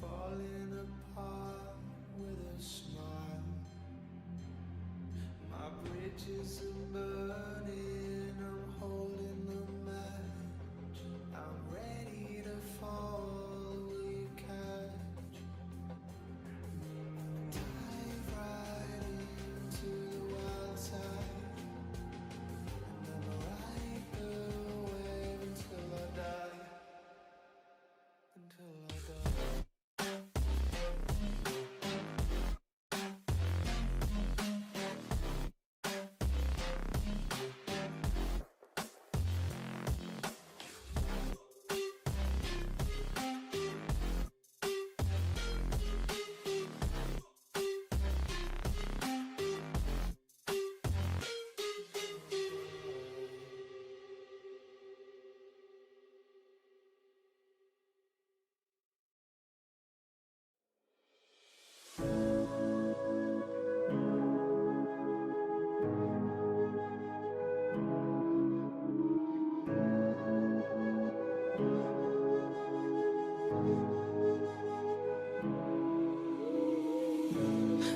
falling apart with a smile. My bridges are burning, I'm holding the match. I'm ready to fall, will you catch? Dive right into the wild side, and then ride the wave until I die. Until I die.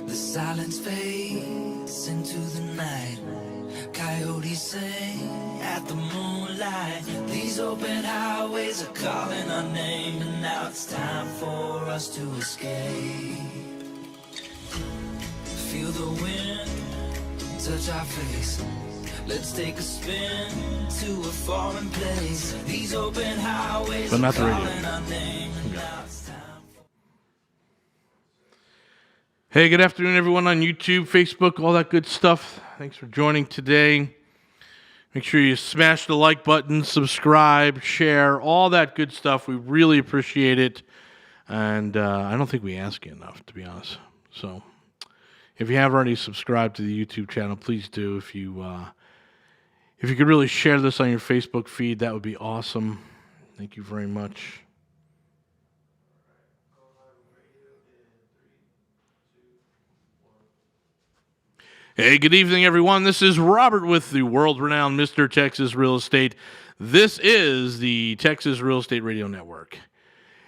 The silence fades into the night. Coyotes sing at the moonlight. These open highways are calling our name, and now it's time for us to escape. Feel the wind touch our face. Let's take a spin to a foreign place. These open highways are calling our name, and now it's time. Hey, good afternoon, everyone on YouTube, Facebook, all that good stuff. Thanks for joining today. Make sure you smash the like button, subscribe, share, all that good stuff. We really appreciate it. And I don't think we ask you enough, to be honest. So if you have already subscribed to the YouTube channel, please do. If you could really share this on your Facebook feed, that would be awesome. Thank you very much. Hey, good evening, everyone. This is Robert with the world-renowned Mr. Texas Real Estate. This is the Texas Real Estate Radio Network.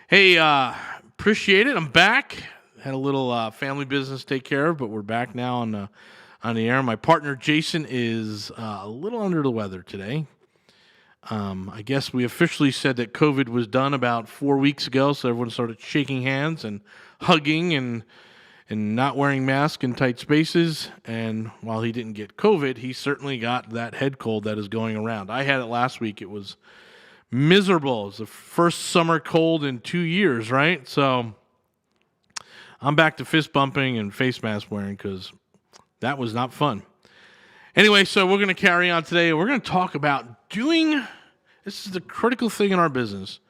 Hey, appreciate it. I'm back. Had a little family business to take care of, but we're back now on the air. My partner, Jason, is a little under the weather today. I guess we officially said that COVID was done about 4 weeks ago, so everyone started shaking hands and hugging and not wearing masks in tight spaces. And while he didn't get COVID, he certainly got that head cold that is going around. I had it last week. It was miserable. It was the first summer cold in 2 years, right? So I'm back to fist bumping and face mask wearing because that was not fun. Anyway, so we're going to carry on today. We're going to talk about this is the critical thing in our business,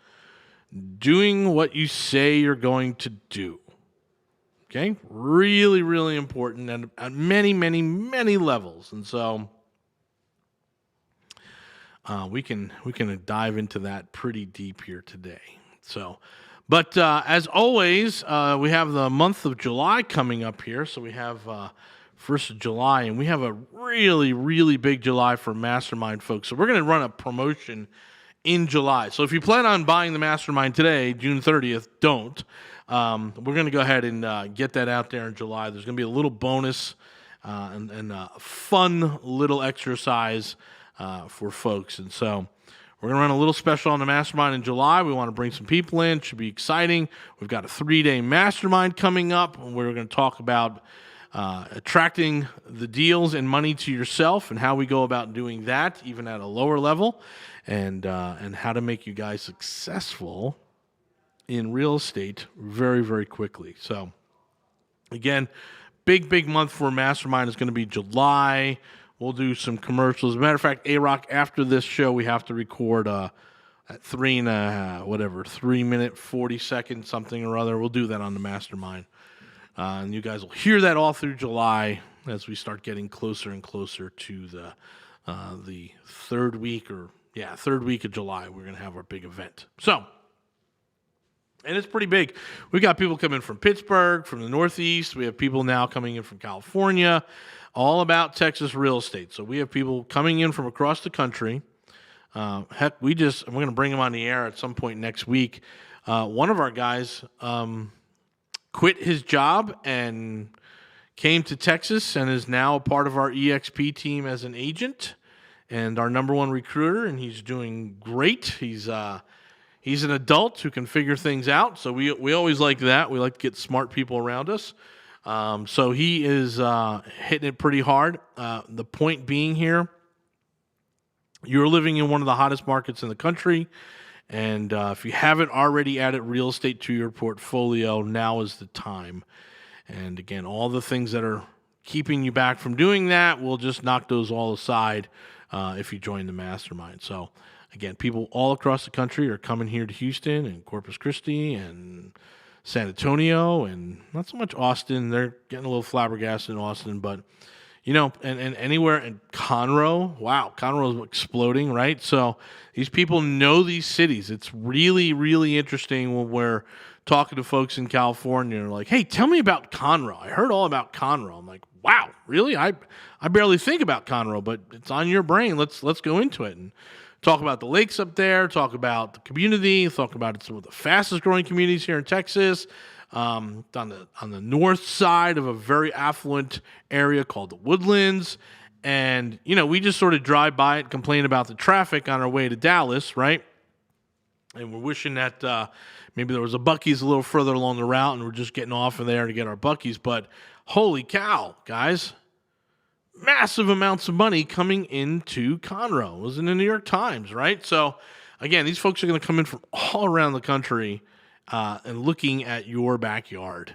doing what you say you're going to do. Okay, really, really important and at many, many, many levels, and so we can dive into that pretty deep here today. So, but as always, we have the month of July coming up here. So we have 1st of July, and we have a really, really big July for Mastermind folks. So we're going to run a promotion in July. So if you plan on buying the Mastermind today, June 30th, don't. We're going to go ahead and get that out there in July. There's going to be a little bonus and a fun little exercise for folks. And so we're going to run a little special on the Mastermind in July. We want to bring some people in. It should be exciting. We've got a 3-day Mastermind coming up. We're going to talk about attracting the deals and money to yourself and how we go about doing that, even at a lower level, and how to make you guys successful in real estate very, very quickly. So, again, big month for Mastermind is going to be July. We'll do some commercials. As a matter of fact, A-Rock, after this show, we have to record at 3 minute, 40 seconds, something or other. We'll do that on the Mastermind. And you guys will hear that all through July as we start getting closer and closer to the third week of July. We're going to have our big event. So, and it's pretty big. We got people coming from Pittsburgh, from the Northeast. We have people now coming in from California, all about Texas real estate. So we have people coming in from across the country. We're going to bring them on the air at some point next week. One of our guys quit his job and came to Texas and is now a part of our EXP team as an agent and our number one recruiter, and he's doing great. He's an adult who can figure things out, so we always like that. We like to get smart people around us. So he is hitting it pretty hard. The point being here, you're living in one of the hottest markets in the country, and if you haven't already added real estate to your portfolio, now is the time. And again, all the things that are keeping you back from doing that, we'll just knock those all aside if you join the mastermind. So again, people all across the country are coming here to Houston and Corpus Christi and San Antonio and not so much Austin. They're getting a little flabbergasted in Austin, but and anywhere in Conroe. Wow, Conroe is exploding, right? So these people know these cities. It's really, really interesting when we're talking to folks in California and they're like, hey, tell me about Conroe. I heard all about Conroe. I'm like, wow, really? I barely think about Conroe, but it's on your brain. Let's go into it and talk about the lakes up there, talk about the community, talk about some of the fastest growing communities here in Texas, on the north side of a very affluent area called the Woodlands. And, we just sort of drive by it and complain about the traffic on our way to Dallas, right? And we're wishing that maybe there was a Buc-ee's a little further along the route and we're just getting off of there to get our Buc-ee's. But holy cow, guys, massive amounts of money coming into Conroe. It was in the New York Times, right? So, again, these folks are going to come in from all around the country and looking at your backyard.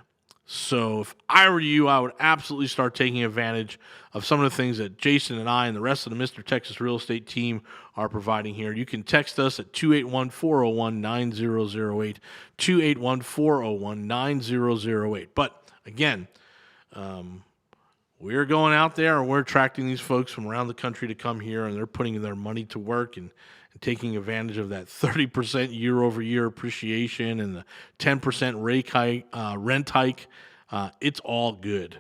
So if I were you, I would absolutely start taking advantage of some of the things that Jason and I and the rest of the Mr. Texas Real Estate team are providing here. You can text us at 281-401-9008, 281-401-9008. But again, we're going out there and we're attracting these folks from around the country to come here, and they're putting their money to work and taking advantage of that 30% year-over-year appreciation and the 10% rent hike. It's all good.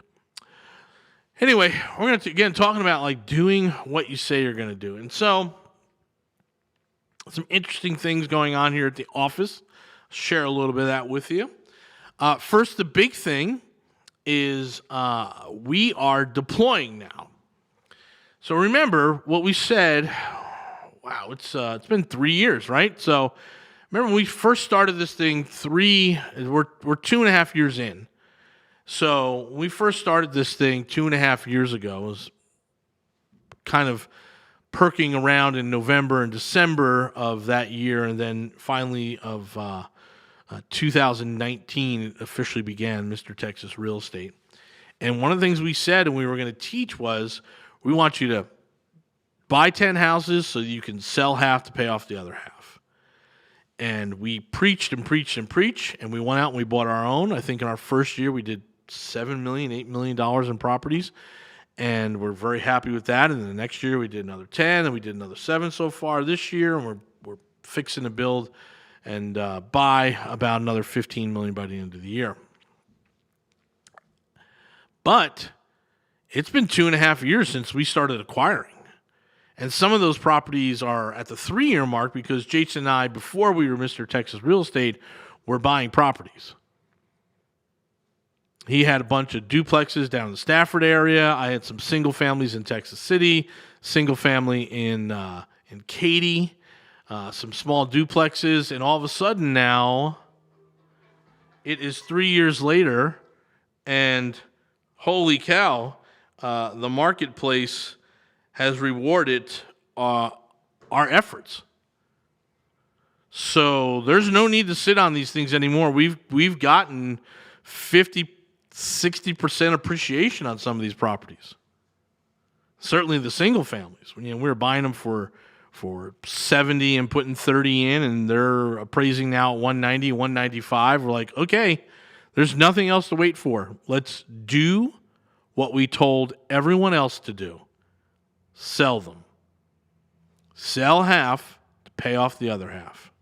Anyway, we're going to, again, talking about like doing what you say you're going to do. And so, some interesting things going on here at the office. I'll share a little bit of that with you. First, the big thing is we are deploying now. So remember what we said. Wow, it's been 3 years, right? So remember when we first started this thing, we're 2.5 years in. So when we first started this thing 2.5 years ago, it was kind of perking around in November and December of that year, and then finally of 2019 it officially began Mr. Texas Real Estate. And one of the things we said and we were going to teach was we want you to buy 10 houses so you can sell half to pay off the other half. And we preached and preached and preached, and we went out and we bought our own. I think in our first year we did $7 million, $8 million in properties, and we're very happy with that. And then the next year we did another 10, and we did another 7 so far this year, and we're fixing to build and buy about another $15 million by the end of the year. But it's been 2.5 years since we started acquiring. And some of those properties are at the 3-year mark because Jason and I, before we were Mr. Texas Real Estate, were buying properties. He had a bunch of duplexes down in the Stafford area. I had some single families in Texas City, single family in Katy, some small duplexes, and all of a sudden now it is 3 years later, and holy cow, the marketplace has rewarded our efforts. So there's no need to sit on these things anymore. We've gotten 50-60% appreciation on some of these properties. Certainly the single families. We were buying them for 70 and putting 30 in, and they're appraising now at 190, 195. We're like, okay, there's nothing else to wait for. Let's do what we told everyone else to do. Sell them. Sell half to pay off the other half.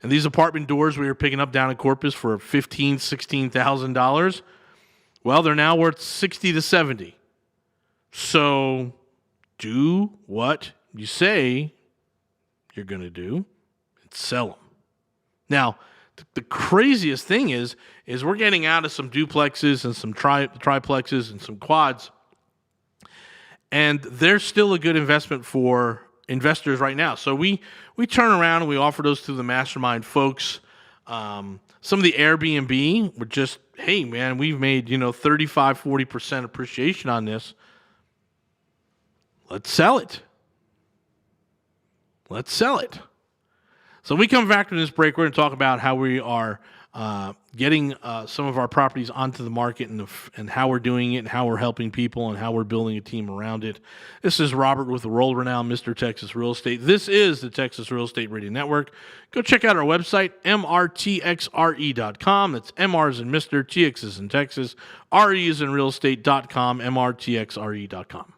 And these apartment doors we were picking up down in Corpus for $15,000, $16,000, well, they're now worth $60,000 to $70,000. So do what you say you're going to do and sell them. Now, The craziest thing is we're getting out of some duplexes and some triplexes and some quads, and they're still a good investment for investors right now. So we turn around and we offer those to the mastermind folks. Some of the Airbnb were just, hey man, we've made 35-40% appreciation on this. Let's sell it. So when we come back to this break, we're going to talk about how we are getting some of our properties onto the market and how we're doing it and how we're helping people and how we're building a team around it. This is Robert with the world-renowned Mr. Texas Real Estate. This is the Texas Real Estate Radio Network. Go check out our website, mrtxre.com. That's MR as in Mr., TX as in Texas, RE as in real estate.com, mrtxre.com.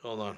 Hold on.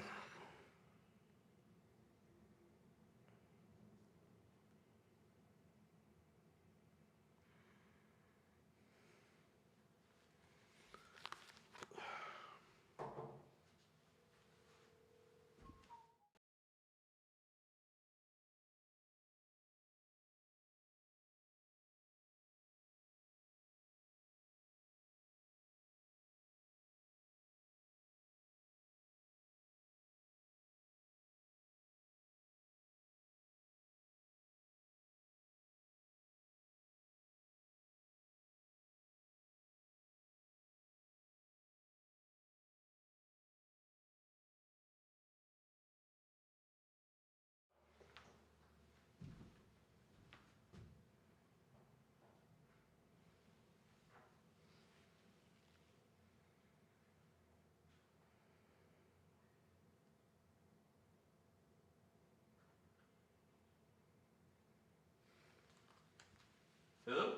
Hello?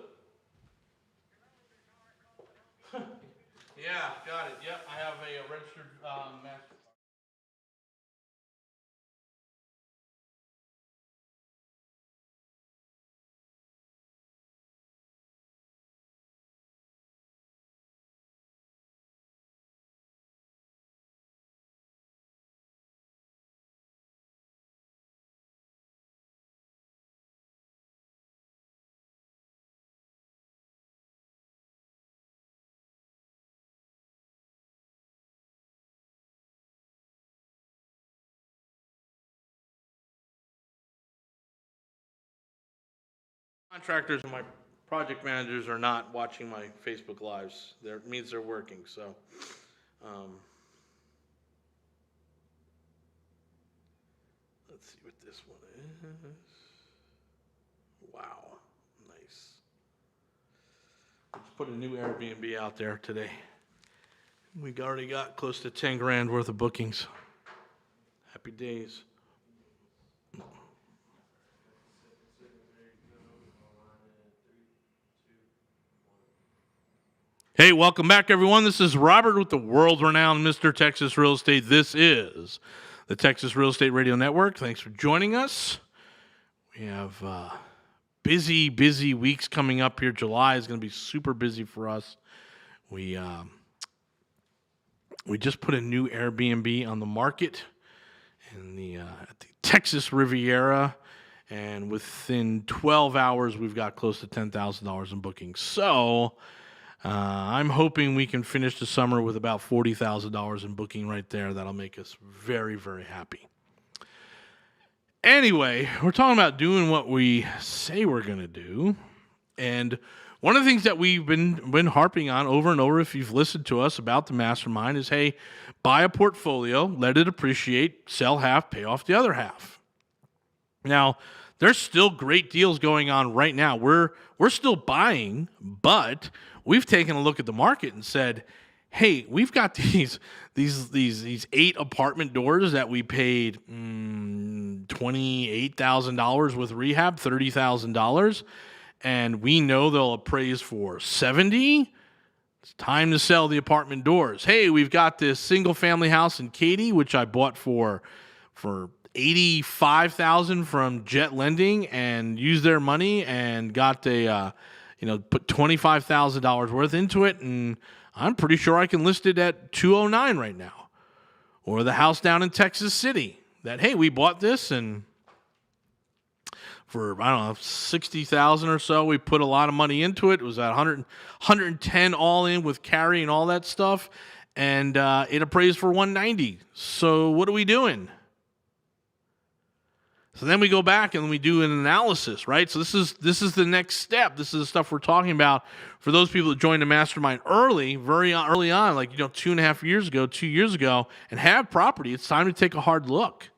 Yeah, got it. Yep, I have a registered master. Contractors and my project managers are not watching my Facebook Lives. It means they're working. So, let's see what this one is. Wow, nice. Let's put a new Airbnb out there today. We already got close to 10 grand worth of bookings. Happy days. Hey, welcome back, everyone. This is Robert with the world-renowned Mr. Texas Real Estate. This is the Texas Real Estate Radio Network. Thanks for joining us. We have busy weeks coming up here. July is going to be super busy for us. We just put a new Airbnb on the market in at the Texas Riviera, and within 12 hours, we've got close to $10,000 in bookings. So I'm hoping we can finish the summer with about $40,000 in booking right there. That'll make us very, very happy. Anyway, we're talking about doing what we say we're going to do. And one of the things that we've been harping on over and over, if you've listened to us about the mastermind, is, hey, buy a portfolio, let it appreciate, sell half, pay off the other half. Now, there's still great deals going on right now. We're still buying, but we've taken a look at the market and said, hey, we've got these 8 apartment doors that we paid $28,000 with rehab, $30,000, and we know they'll appraise for $70,000. It's time to sell the apartment doors. Hey, we've got this single family house in Katy, which I bought for $85,000 from Jet Lending and used their money and got put $25,000 worth into it, and I'm pretty sure I can list it at $209 right now. Or the house down in Texas City that, hey, we bought this and for, I don't know, 60,000 or so. We put a lot of money into it. It was at 110 all in with carry and all that stuff. And it appraised for 190. So what are we doing? So then we go back and we do an analysis, right? So this is the next step. This is the stuff we're talking about for those people that joined the mastermind early, very early on, like 2.5 years ago, 2 years ago, and have property. It's time to take a hard look.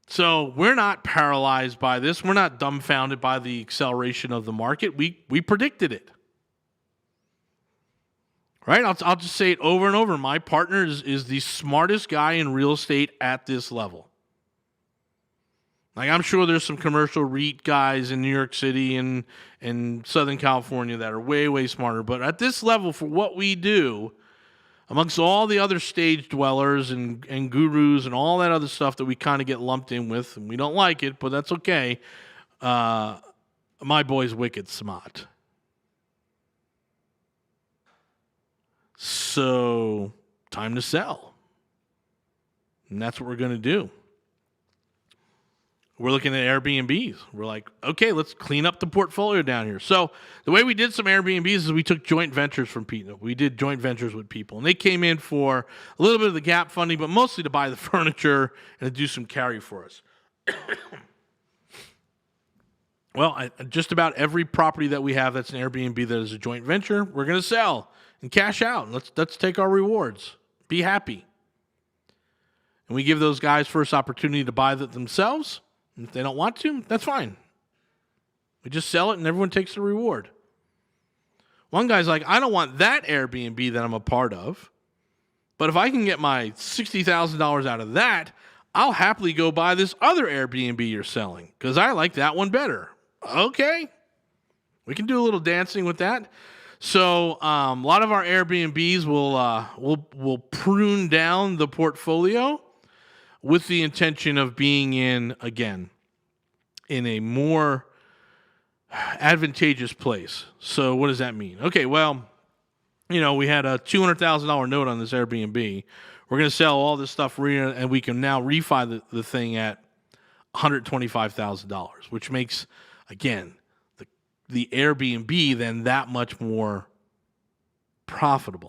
So we're not paralyzed by this. We're not dumbfounded by the acceleration of the market. We predicted it. Right? I'll just say it over and over. My partner is the smartest guy in real estate at this level. Like, I'm sure there's some commercial REIT guys in New York City and Southern California that are way, way smarter. But at this level, for what we do, amongst all the other stage dwellers and gurus and all that other stuff that we kind of get lumped in with, and we don't like it, but that's okay, my boy's wicked smart. So, time to sell. And that's what we're going to do. We're looking at Airbnbs. We're like, okay, let's clean up the portfolio down here. So the way we did some Airbnbs is we took joint ventures from people. We did joint ventures with people. And they came in for a little bit of the gap funding, but mostly to buy the furniture and to do some carry for us. Well, just about every property that we have that's an Airbnb that is a joint venture, we're going to sell and cash out. And let's take our rewards. Be happy. And we give those guys first opportunity to buy that themselves. And if they don't want to, that's fine. We just sell it and everyone takes the reward. One guy's like, I don't want that Airbnb that I'm a part of, but if I can get my $60,000 out of that, I'll happily go buy this other Airbnb you're selling because I like that one better. Okay. We can do a little dancing with that. So a lot of our Airbnbs will prune down the portfolio with the intention of being in a more advantageous place. So what does that mean? Okay, well, we had a $200,000 note on this Airbnb. We're going to sell all this stuff and we can now refi the thing at $125,000, which makes, again, the Airbnb then that much more profitable.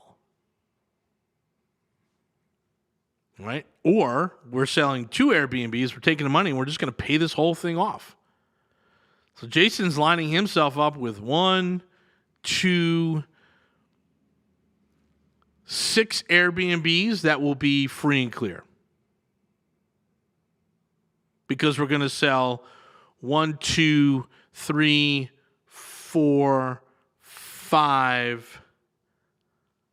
Right? Or we're selling 2 Airbnbs, we're taking the money, and we're just going to pay this whole thing off. So Jason's lining himself up with 1, 2, 6 Airbnbs that will be free and clear. Because we're going to sell 1, 2, 3, 4, 5,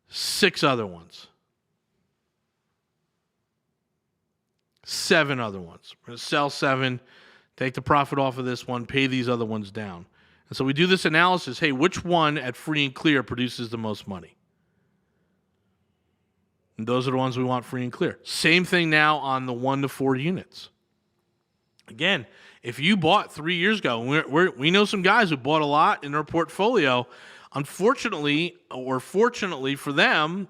6 other ones. 7 other ones. We're going to sell 7, take the profit off of this one, pay these other ones down. And so we do this analysis. Hey, which one at free and clear produces the most money? And those are the ones we want free and clear. Same thing now on the 1 to 4 units. Again, if you bought 3 years ago, we know some guys who bought a lot in their portfolio. Unfortunately, or fortunately for them,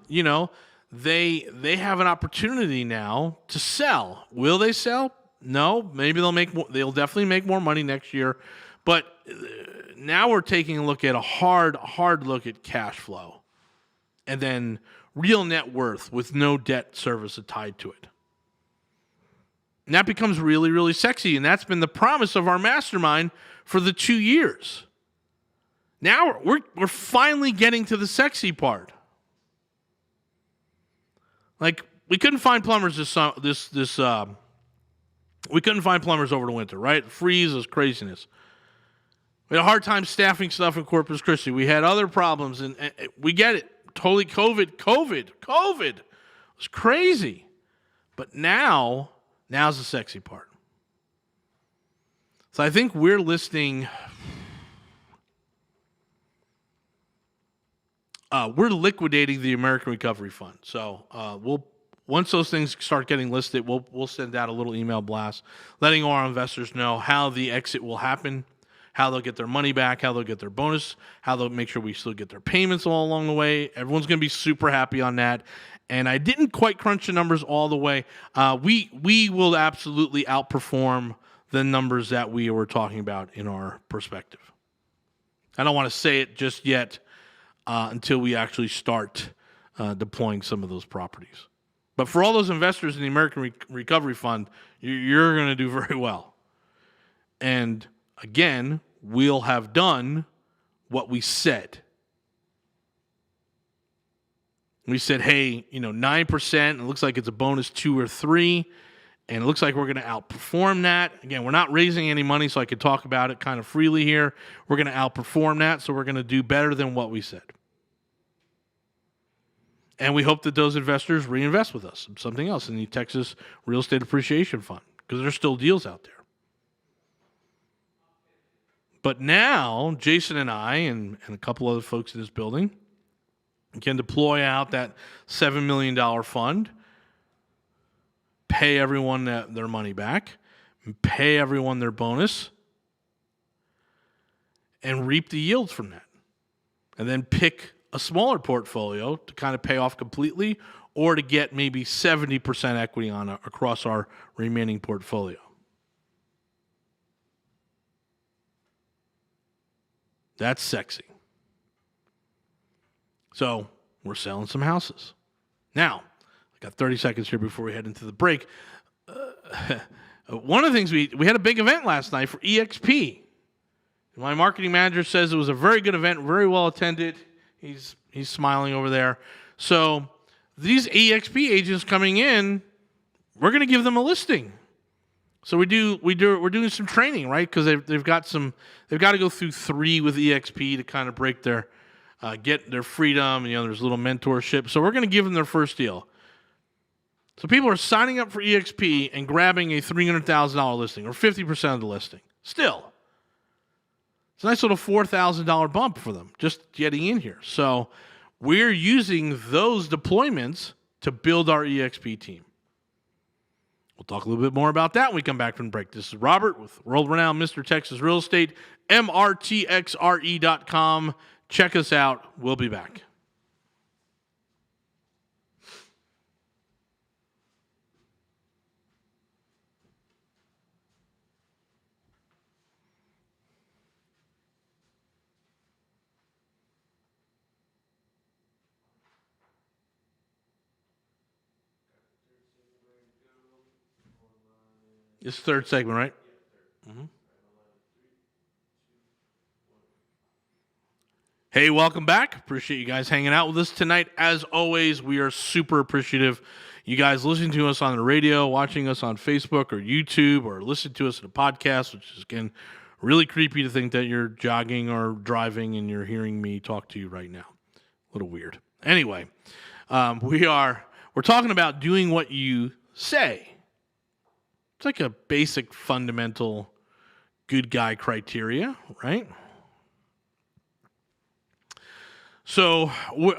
they have an opportunity now to sell. Will they sell? No. Maybe they'll definitely make more money next year. But now we're taking a look at a hard look at cash flow. And then real net worth with no debt service tied to it. And that becomes really, really sexy. And that's been the promise of our mastermind for the 2 years. Now we're finally getting to the sexy part. Like, we couldn't find plumbers we couldn't find plumbers over the winter, right? Freeze was craziness. We had a hard time staffing stuff in Corpus Christi. We had other problems, and we get it. Totally COVID. It was crazy. But now's the sexy part. So I think we're listing... we're liquidating the American Recovery Fund. So once those things start getting listed, we'll send out a little email blast letting our investors know how the exit will happen, how they'll get their money back, how they'll get their bonus, how they'll make sure we still get their payments all along the way. Everyone's going to be super happy on that. And I didn't quite crunch the numbers all the way. We will absolutely outperform the numbers that we were talking about in our perspective. I don't want to say it just yet until we actually start deploying some of those properties. But for all those investors in the American Recovery Fund, you're going to do very well. And again, we'll have done what we said. We said, hey, 9%, it looks like it's a bonus 2 or 3, and it looks like we're going to outperform that. Again, we're not raising any money, so I could talk about it kind of freely here. We're going to outperform that, so we're going to do better than what we said. And we hope that those investors reinvest with us in something else in the Texas Real Estate Appreciation Fund, because there's still deals out there. But now, Jason and I and a couple other folks in this building can deploy out that $7 million fund, pay everyone their money back, pay everyone their bonus, and reap the yields from that. And then pick a smaller portfolio to kind of pay off completely, or to get maybe 70% equity across our remaining portfolio. That's sexy. So we're selling some houses. Now, I got 30 seconds here before we head into the break. One of the things we had a big event last night for EXP. My marketing manager says it was a very good event, very well attended. He's smiling over there. So these EXP agents coming in, we're going to give them a listing. So we're doing some training, right? Because they've got to go through 3 with EXP to kind of break their get their freedom. There's a little mentorship. So we're going to give them their first deal. So people are signing up for EXP and grabbing a $300,000 listing or 50% of the listing. Still, it's a nice little $4,000 bump for them just getting in here. So we're using those deployments to build our EXP team. We'll talk a little bit more about that when we come back from the break. This is Robert with world-renowned Mr. Texas Real Estate, mrtxre.com. Check us out. We'll be back. This third segment, right? Mm-hmm. Hey, welcome back. Appreciate you guys hanging out with us tonight. As always, we are super appreciative. You guys listening to us on the radio, watching us on Facebook or YouTube, or listening to us in a podcast, which is, again, really creepy to think that you're jogging or driving and you're hearing me talk to you right now. A little weird. Anyway, we're talking about doing what you say. It's like a basic fundamental good guy criteria, right? So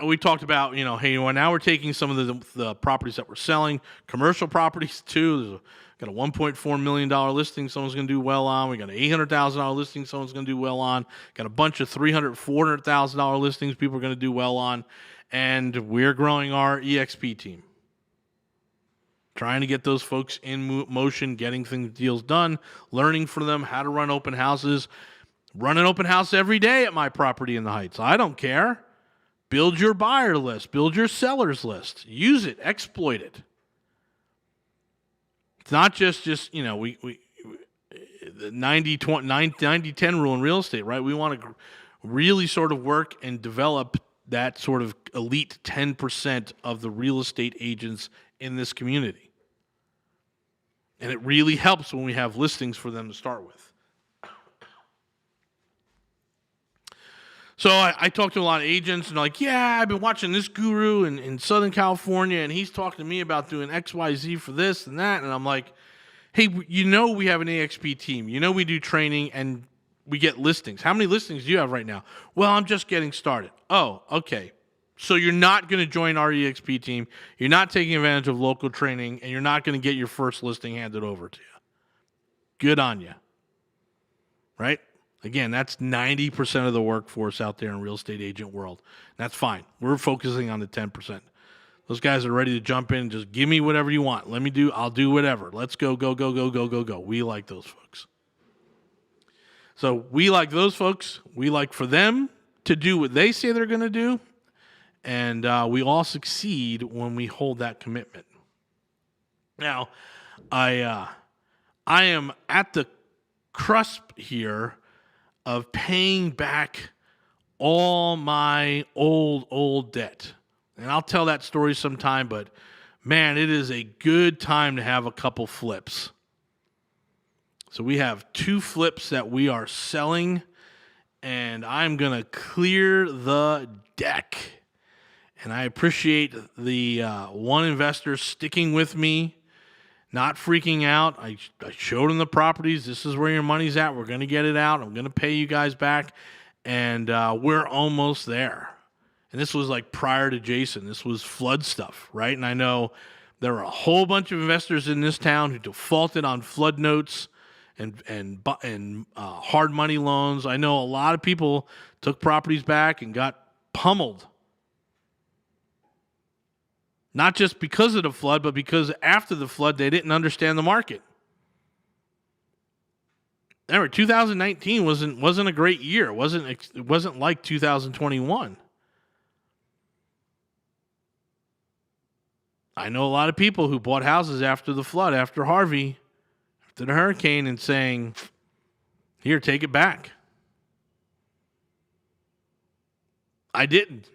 we talked about, hey, now we're taking some of the properties that we're selling, commercial properties too. There's got a $1.4 million listing someone's going to do well on. We got an $800,000 listing someone's going to do well on. Got a bunch of $300,000, $400,000 listings people are going to do well on. And we're growing our EXP team. Trying to get those folks in motion, getting deals done, learning from them how to run open houses. Run an open house every day at my property in the Heights. I don't care. Build your buyer list. Build your seller's list. Use it. Exploit it. It's not just the 90-10 rule in real estate, right? We want to really sort of work and develop that sort of elite 10% of the real estate agents in this community. And it really helps when we have listings for them to start with. So I talked to a lot of agents, and like, yeah, I've been watching this guru in Southern California, and he's talking to me about doing XYZ for this and that. And I'm like, hey, we have an EXP team. We do training, and we get listings. How many listings do you have right now? Well, I'm just getting started. Oh, okay. So you're not going to join our EXP team. You're not taking advantage of local training, and you're not going to get your first listing handed over to you. Good on you. Right? Again, that's 90% of the workforce out there in real estate agent world. That's fine. We're focusing on the 10%. Those guys are ready to jump in. Just give me whatever you want. I'll do whatever. Let's go, go, go, go, go, go, go. We like those folks. So we like those folks. We like for them to do what they say they're going to do. And we all succeed when we hold that commitment. Now, I am at the cusp here of paying back all my old debt. And I'll tell that story sometime, but man, it is a good time to have a couple flips. So we have 2 flips that we are selling, and I'm going to clear the deck. And I appreciate the one investor sticking with me, not freaking out. I showed him the properties. This is where your money's at. We're going to get it out. I'm going to pay you guys back. And we're almost there. And this was like prior to Jason. This was flood stuff, right? And I know there were a whole bunch of investors in this town who defaulted on flood notes and hard money loans. I know a lot of people took properties back and got pummeled. Not just because of the flood, but because after the flood, they didn't understand the market. Remember, 2019 wasn't a great year. It wasn't like 2021. I know a lot of people who bought houses after the flood, after Harvey, after the hurricane, and saying, "Here, take it back." I didn't.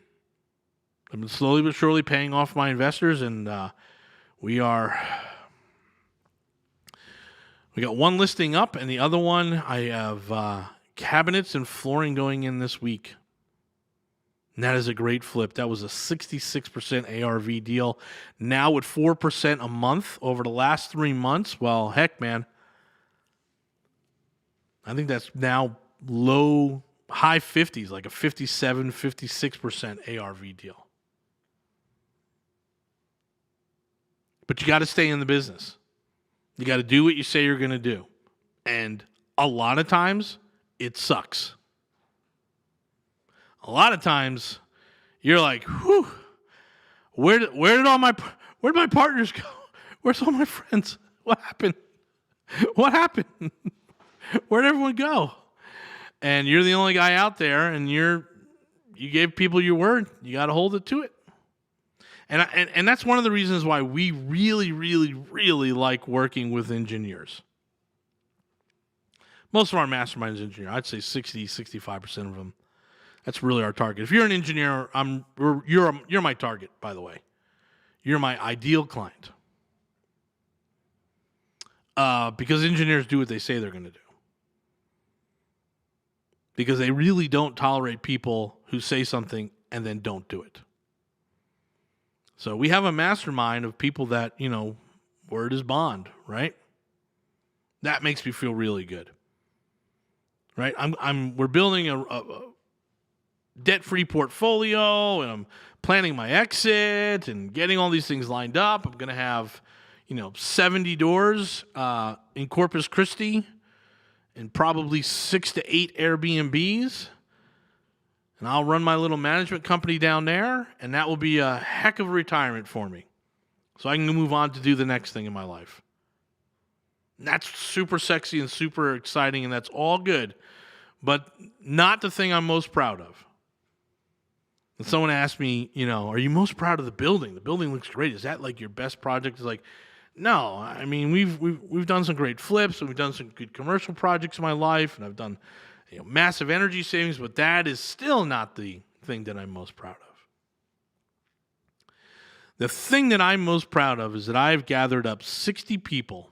I've been slowly but surely paying off my investors, and we got one listing up, and the other one, I have cabinets and flooring going in this week. And that is a great flip. That was a 66% ARV deal. Now with 4% a month over the last 3 months, well, heck, man. I think that's now high 50s, like a 57, 56% ARV deal. But you got to stay in the business. You got to do what you say you're going to do. And a lot of times, it sucks. A lot of times, you're like, whew, where'd my partners go? Where's all my friends? What happened? What happened? Where'd everyone go? And you're the only guy out there, and you gave people your word. You got to hold it to it. And that's one of the reasons why we really, really, really like working with engineers. Most of our mastermind is engineer. I'd say 60, 65% of them. That's really our target. If you're an engineer, you're my target, by the way. You're my ideal client. Because engineers do what they say they're going to do. Because they really don't tolerate people who say something and then don't do it. So we have a mastermind of people that, word is bond, right? That makes me feel really good. Right? We're building a debt-free portfolio, and I'm planning my exit and getting all these things lined up. I'm going to have, 70 doors in Corpus Christi and probably 6 to 8 Airbnbs. And I'll run my little management company down there, and that will be a heck of a retirement for me. So I can move on to do the next thing in my life. And that's super sexy and super exciting, and that's all good. But not the thing I'm most proud of. And someone asked me, are you most proud of the building? The building looks great. Is that like your best project? It's like, no. I mean, we've done some great flips, and we've done some good commercial projects in my life, and I've done massive energy savings, but that is still not the thing that I'm most proud of. The thing that I'm most proud of is that I've gathered up 60 people,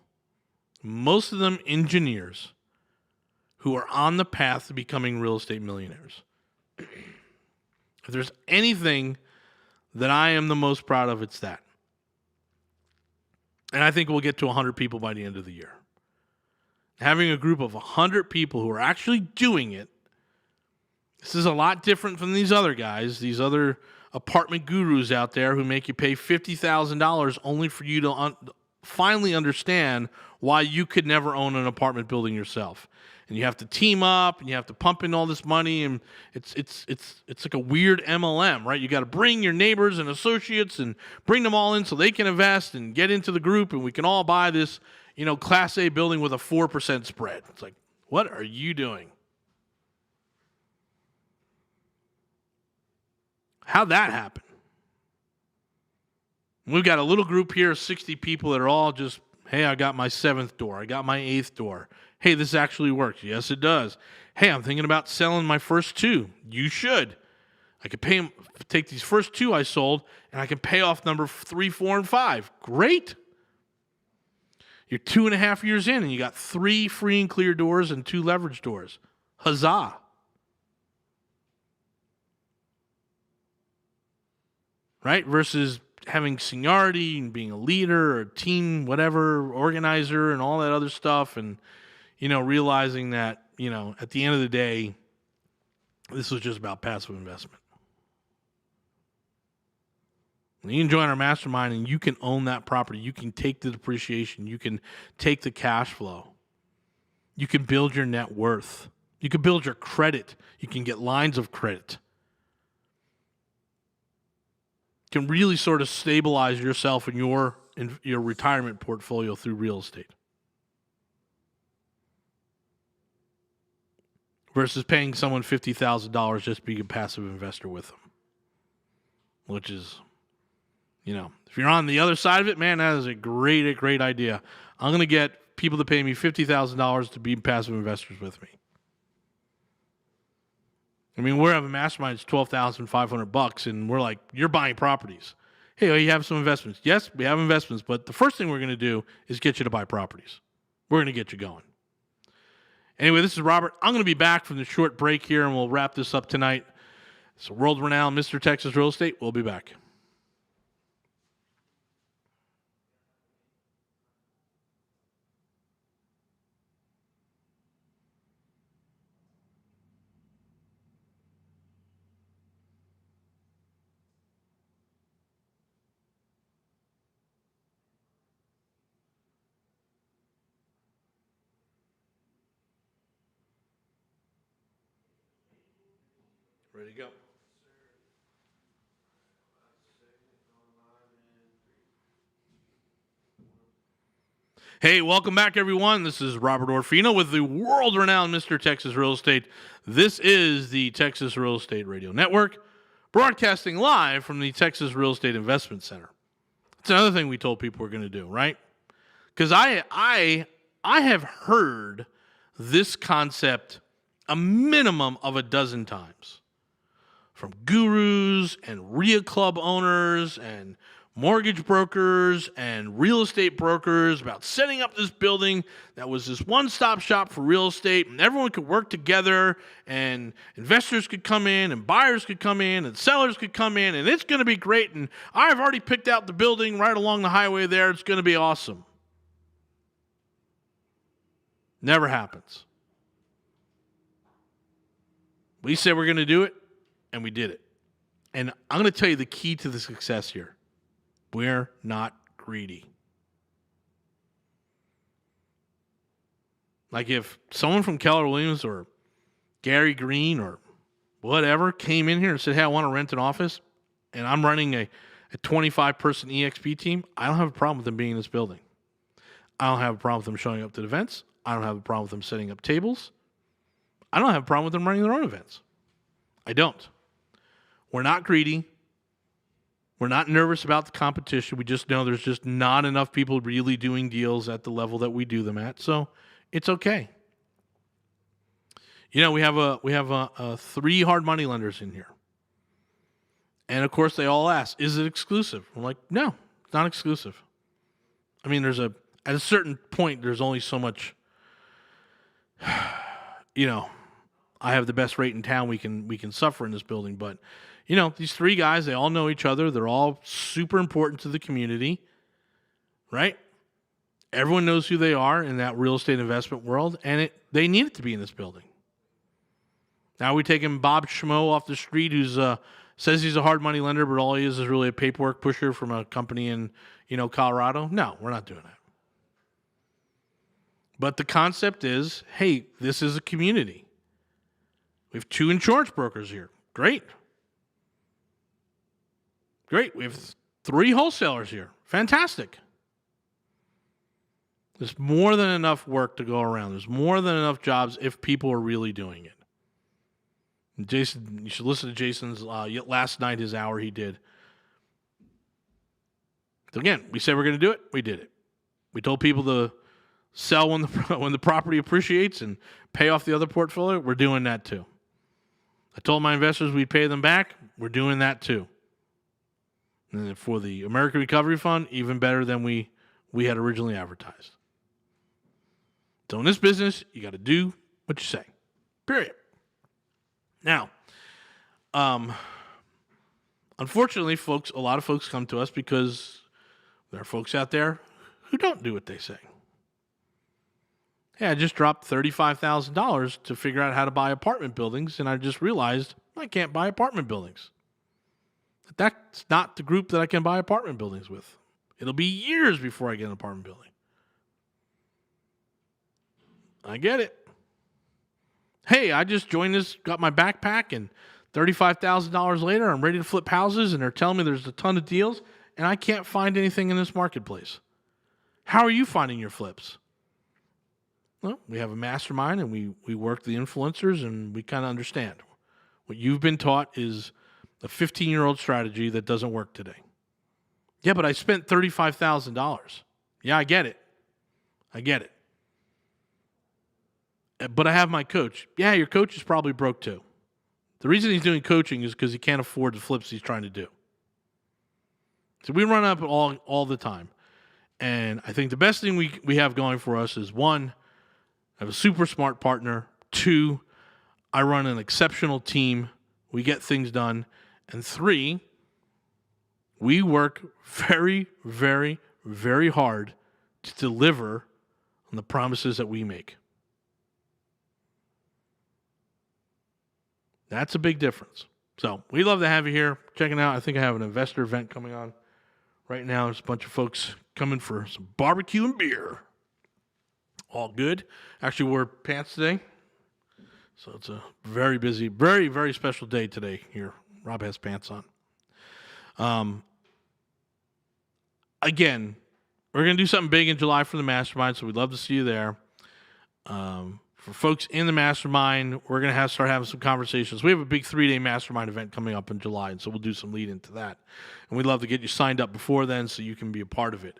most of them engineers, who are on the path to becoming real estate millionaires. If there's anything that I am the most proud of, it's that. And I think we'll get to 100 people by the end of the year. Having a group of 100 people who are actually doing it, this is a lot different from these other guys, these other apartment gurus out there who make you pay $50,000 only for you to finally understand why you could never own an apartment building yourself. And you have to team up, and you have to pump in all this money, and it's like a weird MLM, right? You got to bring your neighbors and associates and bring them all in so they can invest and get into the group, and we can all buy this, Class A building with a 4% spread. It's like, what are you doing? How'd that happen? We've got a little group here of 60 people that are all just, hey, I got my 7th door. I got my 8th door. Hey, this actually works. Yes, it does. Hey, I'm thinking about selling my first 2. You should. I could take these first 2 I sold, and I can pay off number 3, 4, and 5. Great. You're 2.5 years in, and you got 3 free and clear doors and 2 leverage doors. Huzzah. Right? Versus having seniority and being a leader or a team, whatever, organizer and all that other stuff, and, realizing that, at the end of the day, this was just about passive investment. When you can join our mastermind and you can own that property, you can take the depreciation, you can take the cash flow, you can build your net worth, you can build your credit, you can get lines of credit. You can really sort of stabilize yourself in your retirement portfolio through real estate. Versus paying someone $50,000 just to be a passive investor with them. Which is, if you're on the other side of it, man, that is a great idea. I'm going to get people to pay me $50,000 to be passive investors with me. I mean, we're having a mastermind, it's $12,500, and we're like, you're buying properties. Hey, you have some investments. Yes, we have investments, but the first thing we're going to do is get you to buy properties. We're going to get you going. Anyway, this is Robert. I'm going to be back from the short break here, and we'll wrap this up tonight. So world-renowned Mr. Texas Real Estate. We'll be back. Ready to go. Hey, welcome back, everyone. This is Robert Orfino with the world-renowned Mr. Texas Real Estate. This is the Texas Real Estate Radio Network, broadcasting live from the Texas Real Estate Investment Center. That's another thing we told people we're going to do, right? Because I have heard this concept a minimum of a dozen times from gurus and RIA club owners and mortgage brokers and real estate brokers about setting up this building that was this one-stop shop for real estate, and everyone could work together, and investors could come in, and buyers could come in, and sellers could come in, and it's going to be great, and I've already picked out the building right along the highway there. It's going to be awesome. Never happens. We said we're going to do it, and we did it. And I'm going to tell you the key to the success here. We're not greedy. Like if someone from Keller Williams or Gary Green or whatever came in here and said, hey, I want to rent an office, and I'm running a 25-person EXP team, I don't have a problem with them being in this building. I don't have a problem with them showing up to the events. I don't have a problem with them setting up tables. I don't have a problem with them running their own events. I don't. We're not greedy. We're not nervous about the competition. We just know there's just not enough people really doing deals at the level that we do them at. So it's okay. We have 3 hard money lenders in here. And of course they all ask, is it exclusive? I'm like, no, it's not exclusive. I mean, at a certain point, there's only so much, I have the best rate in town we can suffer in this building, but these 3 guys, they all know each other. They're all super important to the community, right? Everyone knows who they are in that real estate investment world, and they need it to be in this building. Now we're taking Bob Schmo off the street who's says he's a hard money lender, but all he is really a paperwork pusher from a company in Colorado. No, we're not doing that. But the concept is, hey, this is a community. We have 2 insurance brokers here. Great. Great. We have 3 wholesalers here. Fantastic. There's more than enough work to go around. There's more than enough jobs if people are really doing it. And Jason, you should listen to Jason's last night, his hour he did. So again, we said we're going to do it. We did it. We told people to sell when the property appreciates and pay off the other portfolio. We're doing that too. I told my investors we'd pay them back. We're doing that too. And then for the American Recovery Fund, even better than we had originally advertised. So in this business, you got to do what you say. Period. Now, unfortunately, a lot of folks come to us because there are folks out there who don't do what they say. Hey, I just dropped $35,000 to figure out how to buy apartment buildings, and I just realized I can't buy apartment buildings. That's not the group that I can buy apartment buildings with. It'll be years before I get an apartment building. I get it. Hey, I just joined this, got my backpack, and $35,000 later, I'm ready to flip houses, and they're telling me there's a ton of deals, and I can't find anything in this marketplace. How are you finding your flips? Well, we have a mastermind, and we work the influencers, and we kind of understand. What you've been taught is a 15-year-old strategy that doesn't work today. Yeah, but I spent $35,000. Yeah, I get it. But I have my coach. Yeah, your coach is probably broke too. The reason he's doing coaching is because he can't afford the flips he's trying to do. So we run up all the time. And I think the best thing we have going for us is, 1, I have a super smart partner. 2, I run an exceptional team. We get things done. And 3, we work very, very, very hard to deliver on the promises that we make. That's a big difference. So we love to have you here. Checking out. I think I have an investor event coming on right now. There's a bunch of folks coming for some barbecue and beer. All good. Actually wore pants today. So it's a very busy, very, very special day today here. Rob has pants on. Again, we're going to do something big in July for the mastermind, so we'd love to see you there. For folks in the mastermind, we're going to start having some conversations. We have a big 3-day mastermind event coming up in July, and so we'll do some lead into that. And we'd love to get you signed up before then so you can be a part of it.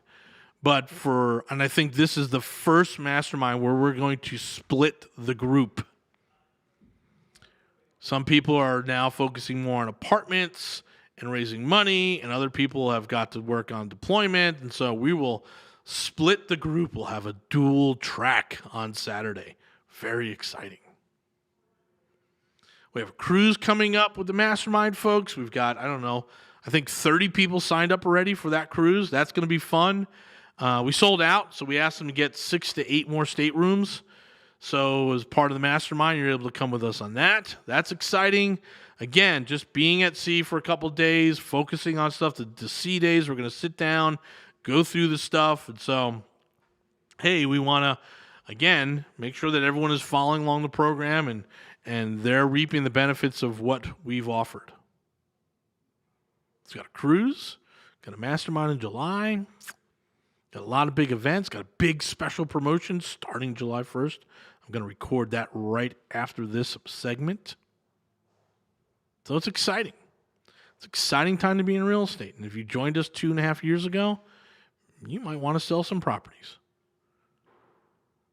And I think this is the first mastermind where we're going to split the group. Some people are now focusing more on apartments and raising money, and other people have got to work on deployment. And so we will split the group. We'll have a dual track on Saturday. Very exciting. We have a cruise coming up with the mastermind folks. We've got, I think 30 people signed up already for that cruise. That's going to be fun. We sold out, so we asked them to get 6 to 8 more staterooms. So as part of the mastermind, you're able to come with us on that. That's exciting. Again, just being at sea for a couple days, focusing on stuff. The sea days, we're going to sit down, go through the stuff. And so, hey, we want to, again, make sure that everyone is following along the program and they're reaping the benefits of what we've offered. It's got a cruise, got a mastermind in July, got a lot of big events, got a big special promotion starting July 1st. I'm going to record that right after this segment. So it's exciting. It's an exciting time to be in real estate. And if you joined us 2.5 years ago, you might want to sell some properties.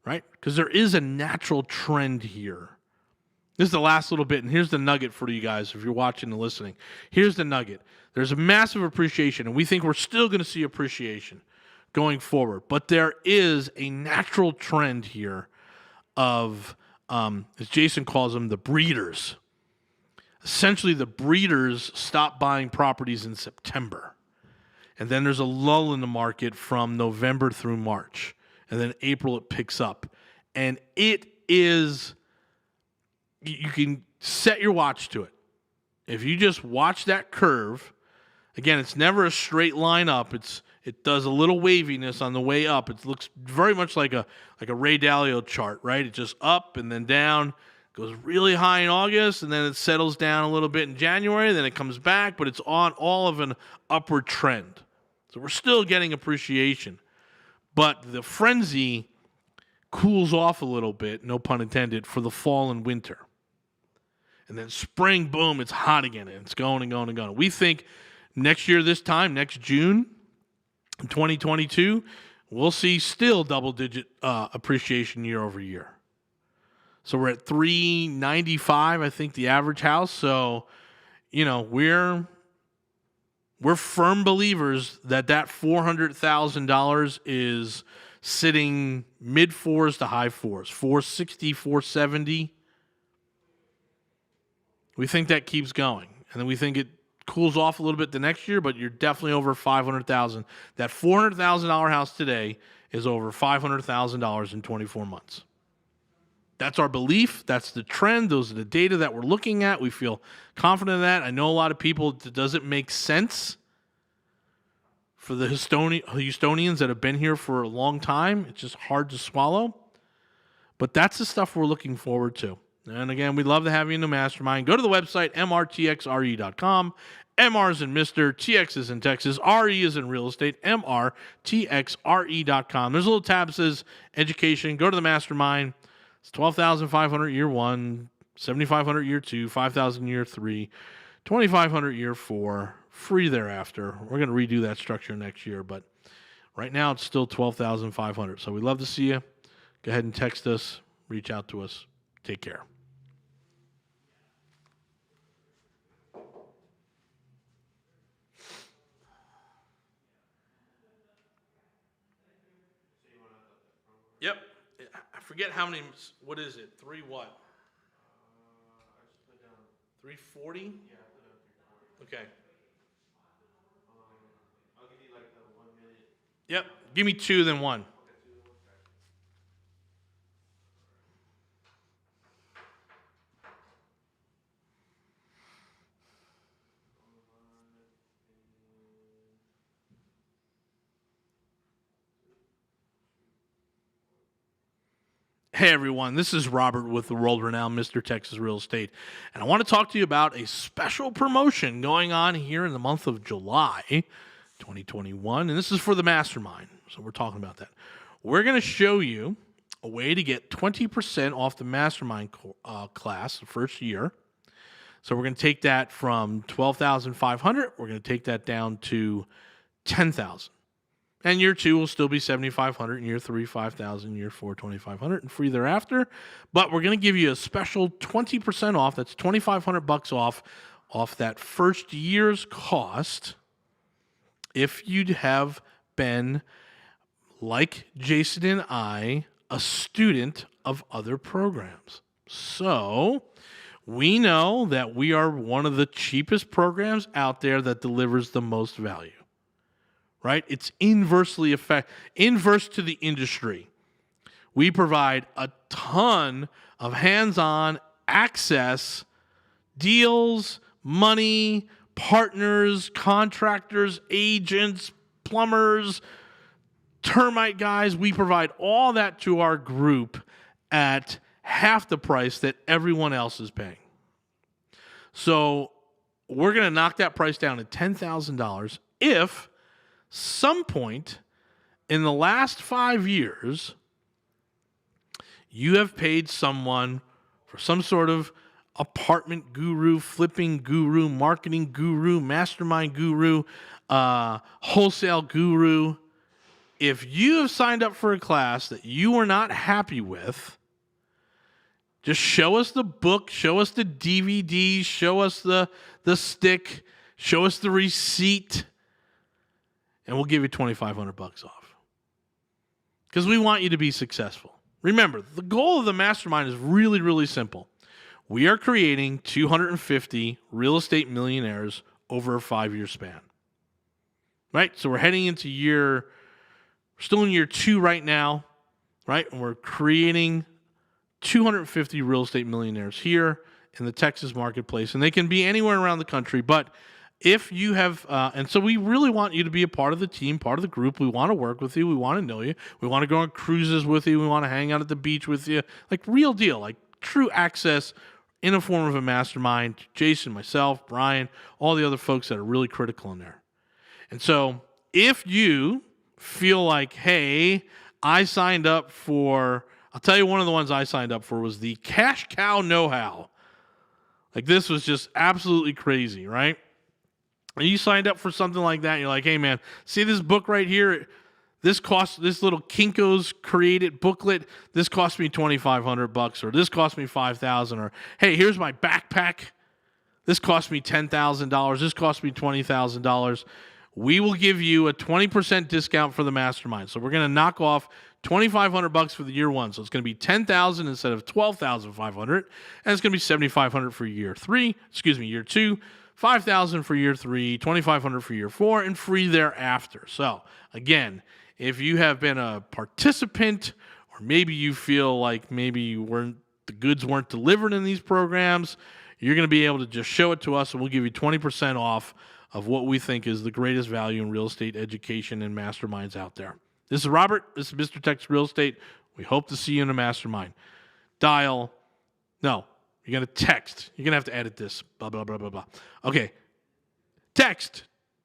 Right? Because there is a natural trend here. This is the last little bit, and here's the nugget for you guys if you're watching and listening. Here's the nugget. There's a massive appreciation, and we think we're still going to see appreciation going forward. But there is a natural trend here of, as Jason calls them, the breeders. Essentially, the breeders stop buying properties in September. And then there's a lull in the market from November through March. And then April, it picks up. And it is, you can set your watch to it. If you just watch that curve, again, it's never a straight line up. It does a little waviness on the way up. It looks very much like a Ray Dalio chart, right? It's just up and then down. Goes really high in August, and then it settles down a little bit in January. Then it comes back, but it's on all of an upward trend. So we're still getting appreciation. But the frenzy cools off a little bit, no pun intended, for the fall and winter. And then spring, boom, it's hot again, and it's going and going and going. We think next year this time, next June, 2022, we'll see still double-digit appreciation year over year. So we're at 395, I think, the average house. So, we're firm believers that $400,000 is sitting mid fours to high fours, 460, 470. We think that keeps going, and then we think it cools off a little bit the next year, but you're definitely over $500,000. That $400,000 house today is over $500,000 in 24 months. That's our belief. That's the trend. Those are the data that we're looking at. We feel confident in that. I know a lot of people, it doesn't make sense for the Houstonians that have been here for a long time. It's just hard to swallow. But that's the stuff we're looking forward to. And again, we'd love to have you in the mastermind. Go to the website, mrtxre.com. MR is in Mr., TX is in Texas, RE is in real estate, mrtxre.com. There's a little tab that says education. Go to the mastermind. It's $12,500 year one, $7,500 year two, $5,000 year three, $2,500 year four, free thereafter. We're going to redo that structure next year, but right now it's still $12,500. So we'd love to see you. Go ahead and text us, reach out to us. Take care. Yep. I forget how many, what is it? 3 what? 340? Yeah, I put down 340. Okay. I'll give you like the 1 minute. Yep. Give me 2, then 1. Hey everyone, this is Robert with the world-renowned Mr. Texas Real Estate, and I want to talk to you about a special promotion going on here in the month of July 2021, and this is for the mastermind, so we're talking about that. We're going to show you a way to get 20% off the mastermind class the first year. So we're going to take that from $12,500, we're going to take that down to $10,000. And year 2 will still be $7,500, and year 3, $5,000, year 4, $2,500, and free thereafter. But we're going to give you a special 20% off. That's $2,500 off that first year's cost if you'd have been, like Jason and I, a student of other programs. So we know that we are one of the cheapest programs out there that delivers the most value. Right? It's inverse to the industry. We provide a ton of hands-on access, deals, money, partners, contractors, agents, plumbers, termite guys. We provide all that to our group at half the price that everyone else is paying. So we're going to knock that price down to $10,000 if some point in the last 5 years, you have paid someone for some sort of apartment guru, flipping guru, marketing guru, mastermind guru, wholesale guru. If you have signed up for a class that you are not happy with, just show us the book, show us the DVD, show us the stick, show us the receipt, and we'll give you $2,500 off. Because we want you to be successful. Remember, the goal of the mastermind is really, really simple. We are creating 250 real estate millionaires over a 5-year span. Right? So we're heading into still in year 2 right now, right? And we're creating 250 real estate millionaires here in the Texas marketplace. And they can be anywhere around the country, but if you have, and so we really want you to be a part of the team, part of the group. We want to work with you. We want to know you. We want to go on cruises with you. We want to hang out at the beach with you. Like real deal, like true access in a form of a mastermind. Jason, myself, Brian, all the other folks that are really critical in there. And so if you feel like, hey, I signed up for, I'll tell you one of the ones I signed up for was the Cash Cow Know-How. Like this was just absolutely crazy, right? And you signed up for something like that, and you're like, hey man, see this book right here? This little Kinko's created booklet, this cost me $2,500, or this cost me $5,000, or hey, here's my backpack. This cost me $10,000. This cost me $20,000. We will give you a 20% discount for the mastermind. So we're going to knock off $2,500 for the year one. So it's going to be $10,000 instead of $12,500, and it's going to be $7,500 for year two. $5,000 for year three, $2,500 for year four, and free thereafter. So again, if you have been a participant, or maybe you feel like maybe the goods weren't delivered in these programs, you're going to be able to just show it to us, and we'll give you 20% off of what we think is the greatest value in real estate education and masterminds out there. This is Robert. This is Mr. Texas Real Estate. We hope to see you in a mastermind. You're going to text. You're going to have to edit this. Blah, blah, blah, blah, blah. Okay. Text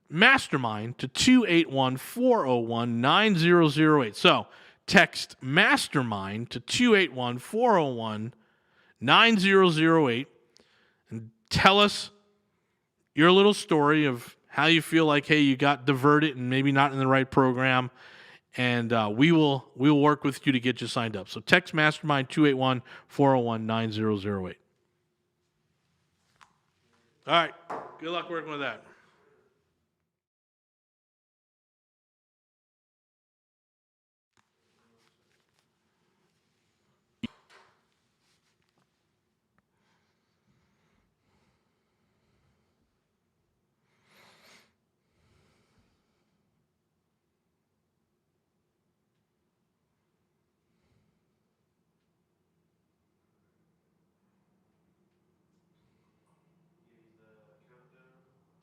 mastermind to 281-401-9008. So text mastermind to 281-401-9008 and tell us your little story of how you feel like, hey, you got diverted and maybe not in the right program. And we will work with you to get you signed up. So text mastermind 281-401-9008. All right. Good luck working with that.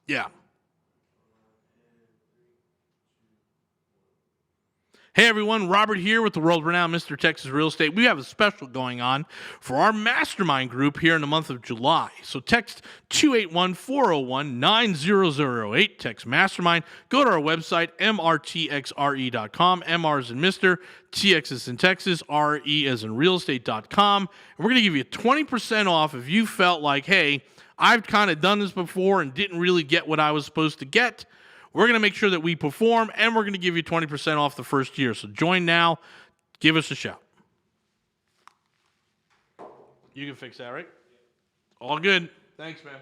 Yeah. Hey everyone, Robert here with the world-renowned Mr. Texas Real Estate. We have a special going on for our mastermind group here in the month of July. So text 281-401-9008, text mastermind. Go to our website, mrtxre.com, MR as in Mr., TX as in Texas, RE as in realestate.com. And we're going to give you 20% off if you felt like, hey, I've kind of done this before and didn't really get what I was supposed to get. We're going to make sure that we perform, and we're going to give you 20% off the first year. So join now. Give us a shout. You can fix that, right? All good. Thanks, man.